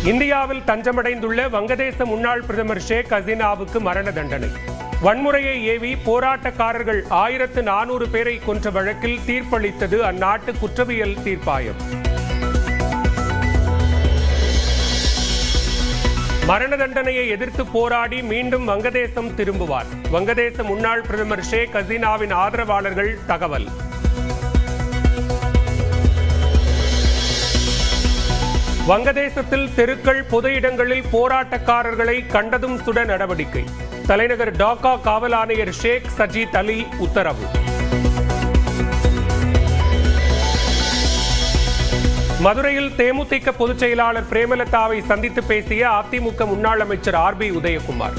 இந்தியாவில் தஞ்சமடைந்துள்ள வங்கதேச முன்னாள் பிரதமர் ஷேக் ஹசீனாவுக்கு மரண தண்டனை. வன்முறையை ஏவி போராட்டக்காரர்கள் 1400 பேரை கொன்ற வழக்கில் தீர்ப்பளித்தது அந்நாட்டு குற்றவியல் தீர்ப்பாயம். மரண தண்டனையை எதிர்த்து போராடி மீண்டும் வங்கதேசம் திரும்புவார். வங்கதேச முன்னாள் பிரதமர் ஷேக் ஹசீனாவின் ஆதரவாளர்கள் தகவல். வங்கதேசத்தில் தெருக்கள், பொது இடங்களில் போராட்டக்காரர்களை கண்டதும் சுட நடவடிக்கை. தலைநகர் டாக்கா காவல் ஆணையர் ஷேக் சஜீத் அலி உத்தரவு. மதுரையில் தேமுதிக பொதுச் செயலாளர் பிரேமலதாவை சந்தித்து பேசிய அதிமுக முன்னாள் அமைச்சர் RB உதயகுமார்.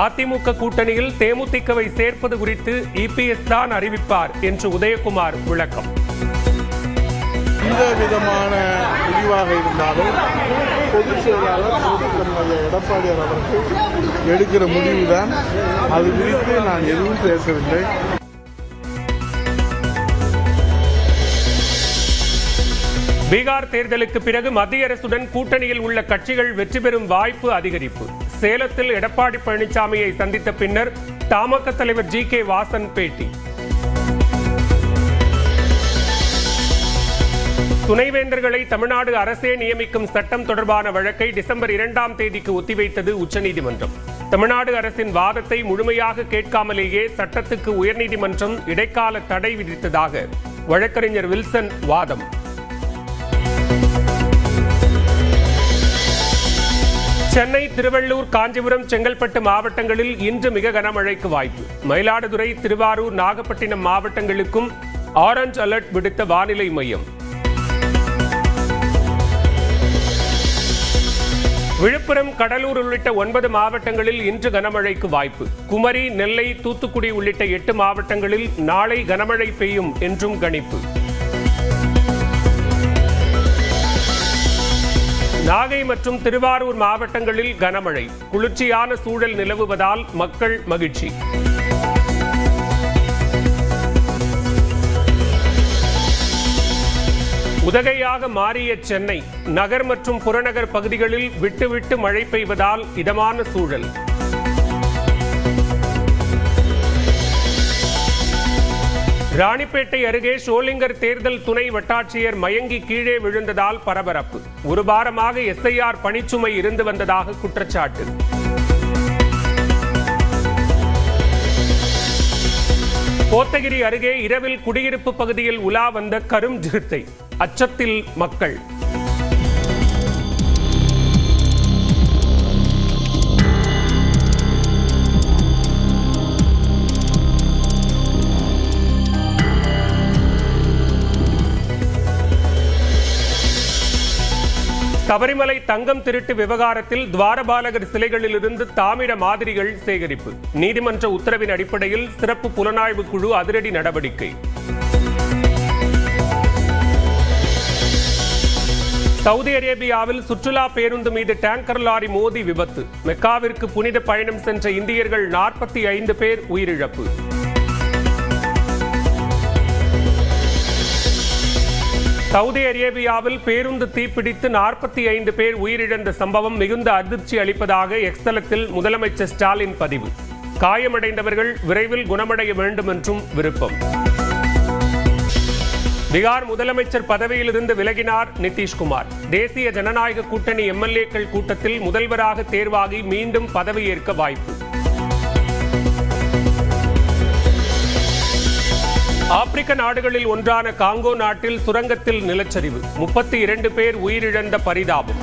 அதிமுக கூட்டணியில் தேமுதிகவை சேர்ப்பது குறித்து EPS தான் அறிவிப்பார் என்று உதயகுமார் விளக்கம். எந்த விதமான முடிவாக இருந்தாலும் பொதுச் செயலாளர் எடப்பாடியார் அவர்கள் எடுக்கிற முடிவுதான். அது குறித்து நான் எதுவும் பேசவில்லை. பீகார் தேர்தலுக்கு பிறகு மத்திய அரசுடன் கூட்டணியில் உள்ள கட்சிகள் வெற்றி பெறும் வாய்ப்பு அதிகரிப்பு. சேலத்தில் எடப்பாடி பழனிசாமியை சந்தித்த பின்னர் தமாக தலைவர் GK வாசன் பேட்டி. துணைவேந்தர்களை தமிழ்நாடு அரசே நியமிக்கும் சட்டம் தொடர்பான வழக்கை டிசம்பர் 2ஆம் தேதிக்கு ஒத்திவைத்தது உச்சநீதிமன்றம். தமிழ்நாடு அரசின் வாதத்தை முழுமையாக கேட்காமலேயே சட்டத்துக்கு உயர்நீதிமன்றம் இடைக்கால தடை விதித்ததாக வழக்கறிஞர் வில்சன் வாதம். சென்னை, திருவள்ளூர், காஞ்சிபுரம், செங்கல்பட்டு மாவட்டங்களில் இன்று மிக கனமழைக்கு வாய்ப்பு. மயிலாடுதுறை, திருவாரூர், நாகப்பட்டினம் மாவட்டங்களுக்கும் ஆரஞ்ச் அலர்ட் விடுத்த வானிலை மையம். விழுப்புரம், கடலூர் உள்ளிட்ட 9 மாவட்டங்களில் இன்று கனமழைக்கு வாய்ப்பு. குமரி, நெல்லை, தூத்துக்குடி உள்ளிட்ட 8 மாவட்டங்களில் நாளை கனமழை பெய்யும் என்றும் கணிப்பு. நாகை மற்றும் திருவாரூர் மாவட்டங்களில் கனமழை. குளிர்ச்சியான சூழல் நிலவுவதால் மக்கள் மகிழ்ச்சி. உதகையாக மாறிய சென்னை. நகர் மற்றும் புறநகர் பகுதிகளில் விட்டு மழை பெய்வதால் இதமான சூழல். ராணிப்பேட்டை அருகே ஷோலிங்கர் தேர்தல் துணை வட்டாட்சியர் மயங்கி கீழே விழுந்ததால் பரபரப்பு. ஒரு வாரமாக SIR பணிச்சுமை இருந்து வந்ததாக குற்றச்சாட்டு. கோத்தகிரி அருகே இரவில் குடியிருப்பு பகுதியில் உலா வந்த கரும் சிறுத்தை. அச்சத்தில் மக்கள். சபரிமலை தங்கம் திருட்டு விவகாரத்தில் துவாரபாலகர் சிலைகளிலிருந்து தாமிர மாதிரிகள் சேகரிப்பு. நீதிமன்ற உத்தரவின் அடிப்படையில் சிறப்பு புலனாய்வு குழு அதிரடி நடவடிக்கை. சவுதி அரேபியாவில் சுற்றுலா பேருந்து மீது டேங்கர் லாரி மோதி விபத்து. மெக்காவிற்கு புனித பயணம் சென்ற இந்தியர்கள் 45 பேர் உயிரிழப்பு. சவுதி அரேபியாவில் பேருந்து தீப்பிடித்து 45 பேர் உயிரிழந்த சம்பவம் மிகுந்த அதிர்ச்சி அளிப்பதாக எக்ஸ் தளத்தில் முதலமைச்சர் ஸ்டாலின் பதிவு. காயமடைந்தவர்கள் விரைவில் குணமடைய வேண்டும் என்றும் விருப்பம். பீகார் முதலமைச்சர் பதவியிலிருந்து விலகினார் நிதிஷ்குமார். தேசிய ஜனநாயக கூட்டணி MLAக்கள் கூட்டத்தில் முதல்வராக தேர்வாகி மீண்டும் பதவியேற்க வாய்ப்பு. ஆப்பிரிக்க நாடுகளில் ஒன்றான காங்கோ நாட்டில் சுரங்கத்தில் நிலச்சரிவு. 32 பேர் உயிரிழந்த பரிதாபம்.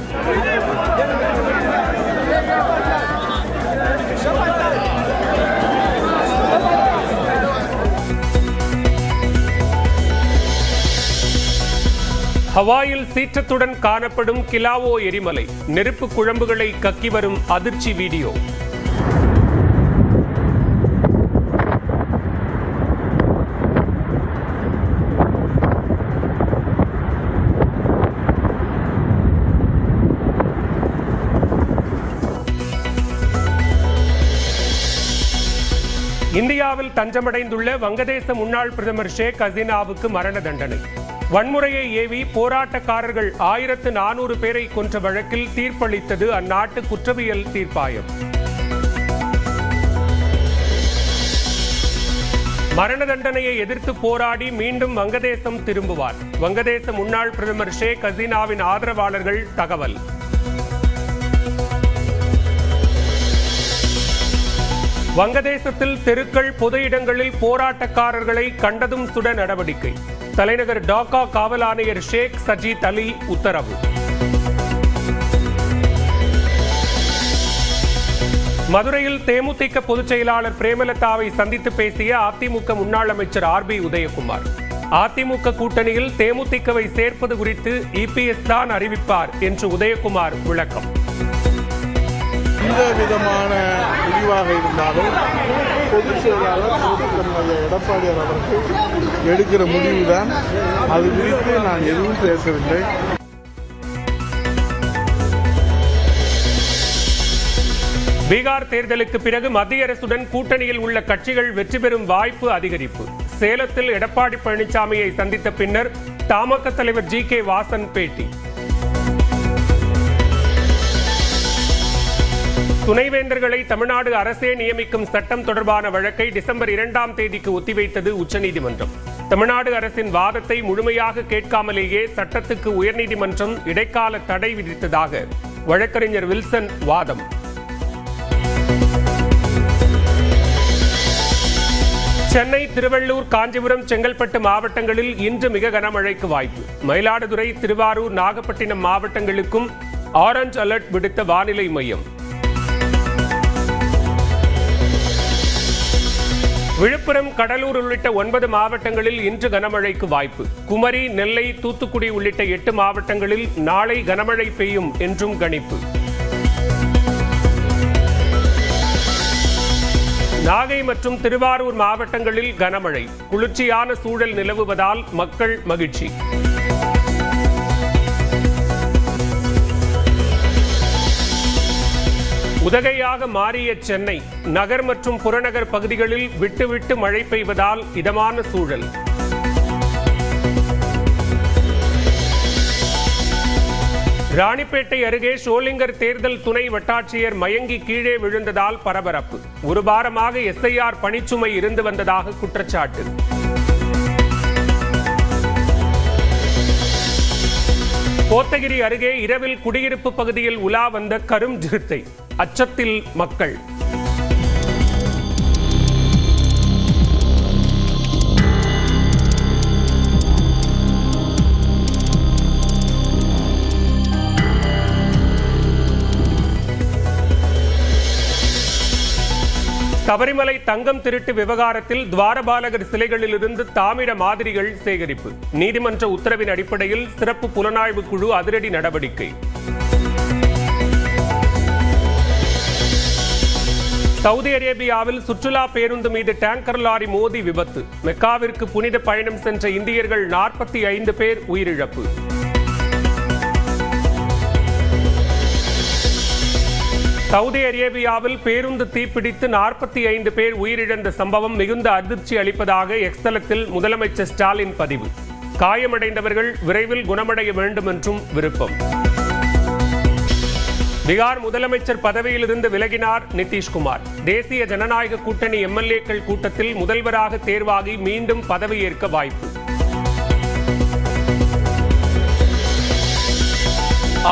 ஹவாயில் சீற்றத்துடன் காணப்படும் கிலாவோ எரிமலை. நெருப்பு குழம்புகளை கக்கி வரும் அதிர்ச்சி வீடியோ. இந்தியாவில் தஞ்சமடைந்துள்ள வங்கதேச முன்னாள் பிரதமர் ஷேக் ஹசீனாவுக்கு மரண தண்டனை. வன்முறையை ஏவி போராட்டக்காரர்கள் 1400 பேரை கொன்ற வழக்கில் தீர்ப்பளித்தது அந்நாட்டு குற்றவியல் தீர்ப்பாயம். மரண தண்டனையை எதிர்த்து போராடி மீண்டும் வங்கதேசம் திரும்புவார். வங்கதேச முன்னாள் பிரதமர் ஷேக் ஹசீனாவின் ஆதரவாளர்கள் தகவல். வங்கதேசத்தில் தெருக்கள், பொது இடங்களில் போராட்டக்காரர்களை கண்டதும் சுட நடவடிக்கை. தலைநகர் டாக்கா காவல் ஆணையர் ஷேக் சஜீத் அலி உத்தரவு. மதுரையில் தேமுதிக பொதுச் செயலாளர் பிரேமலதாவை சந்தித்து பேசிய அதிமுக முன்னாள் அமைச்சர் RB உதயகுமார். அதிமுக கூட்டணியில் தேமுதிகவை சேர்ப்பது குறித்து EPS தான் அறிவிப்பார் என்று உதயகுமார் விளக்கம். எந்த விதமான முடிவாக இருந்தாலும் பொதுச் செயலாளர் எடப்பாடியார் அவர்கள் எடுக்கிற முடிவுதான். அது குறித்து நான் எதுவும் பேசவில்லை. பீகார் தேர்தலுக்கு பிறகு மத்திய அரசுடன் கூட்டணியில் உள்ள கட்சிகள் வெற்றி பெறும் வாய்ப்பு அதிகரிப்பு. சேலத்தில் எடப்பாடி பழனிசாமியை சந்தித்த பின்னர் தமாக தலைவர் GK வாசன் பேட்டி. துணைவேந்தர்களை தமிழ்நாடு அரசே நியமிக்கும் சட்டம் தொடர்பான வழக்கை டிசம்பர் 2ஆம் தேதிக்கு ஒத்திவைத்தது உச்சநீதிமன்றம். தமிழ்நாடு அரசின் வாதத்தை முழுமையாக கேட்காமலேயே சட்டத்துக்கு உயர்நீதிமன்றம் இடைக்கால தடை விதித்ததாக வழக்கறிஞர் வில்சன் வாதம். சென்னை, திருவள்ளூர், காஞ்சிபுரம், செங்கல்பட்டு மாவட்டங்களில் இன்று மிக கனமழைக்கு வாய்ப்பு. மயிலாடுதுறை, திருவாரூர், நாகப்பட்டினம் மாவட்டங்களுக்கும் ஆரஞ்ச் அலர்ட் விடுத்த வானிலை மையம். விழுப்புரம், கடலூர் உள்ளிட்ட 9 மாவட்டங்களில் இன்று கனமழைக்கு வாய்ப்பு. குமரி, நெல்லை, தூத்துக்குடி உள்ளிட்ட 8 மாவட்டங்களில் நாளை கனமழை பெய்யும் என்றும் கணிப்பு. நாகை மற்றும் திருவாரூர் மாவட்டங்களில் கனமழை. குளிர்ச்சியான சூழல் நிலவுவதால் மக்கள் மகிழ்ச்சி. உதகையாக மாறிய சென்னை. நகர் மற்றும் புறநகர் பகுதிகளில் விட்டு மழை பெய்வதால் இதமான சூழல். ராணிப்பேட்டை அருகே ஷோலிங்கர் தேர்தல் துணை வட்டாட்சியர் மயங்கி கீழே விழுந்ததால் பரபரப்பு. ஒரு வாரமாக SIR பணிச்சுமை இருந்து வந்ததாக குற்றச்சாட்டு. கோத்தகிரி அருகே இரவில் குடியிருப்பு பகுதியில் உலா வந்த கரும் சிறுத்தை. அச்சத்தில் மக்கள். சபரிமலை தங்கம் திருட்டு விவகாரத்தில் துவாரபாலகர் சிலைகளிலிருந்து தாமிர மாதிரிகள் சேகரிப்பு. நீதிமன்ற உத்தரவின் அடிப்படையில் சிறப்பு புலனாய்வு குழு அதிரடி நடவடிக்கை. சவுதி அரேபியாவில் சுற்றுலா பேருந்து மீது டேங்கர் லாரி மோதி விபத்து. மெக்காவிற்கு புனித பயணம் சென்ற இந்தியர்கள் 45 பேர் உயிரிழப்பு. சவுதி அரேபியாவில் பேருந்து தீப்பிடித்து 45 பேர் உயிரிழந்த சம்பவம் மிகுந்த அதிர்ச்சி அளிப்பதாக எக்ஸ் தளத்தில் முதலமைச்சர் ஸ்டாலின் பதிவு. காயமடைந்தவர்கள் விரைவில் குணமடைய வேண்டும் என்றும் விருப்பம். பீகார் முதலமைச்சர் பதவியிலிருந்து விலகினார் நிதிஷ்குமார். தேசிய ஜனநாயக கூட்டணி MLAக்கள் கூட்டத்தில் முதல்வராக தேர்வாகி மீண்டும் பதவியேற்க வாய்ப்பு.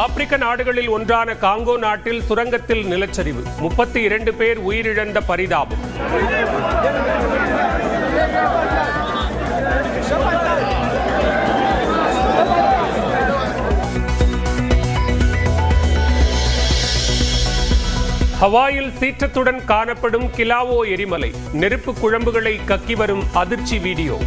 ஆப்பிரிக்க நாடுகளில் ஒன்றான காங்கோ நாட்டில் சுரங்கத்தில் நிலச்சரிவு. 32 பேர் உயிரிழந்த பரிதாபம். ஹவாயில் சீற்றத்துடன் காணப்படும் கிலாவோ எரிமலை. நெருப்பு குழம்புகளை கக்கி வரும் அதிர்ச்சி வீடியோ.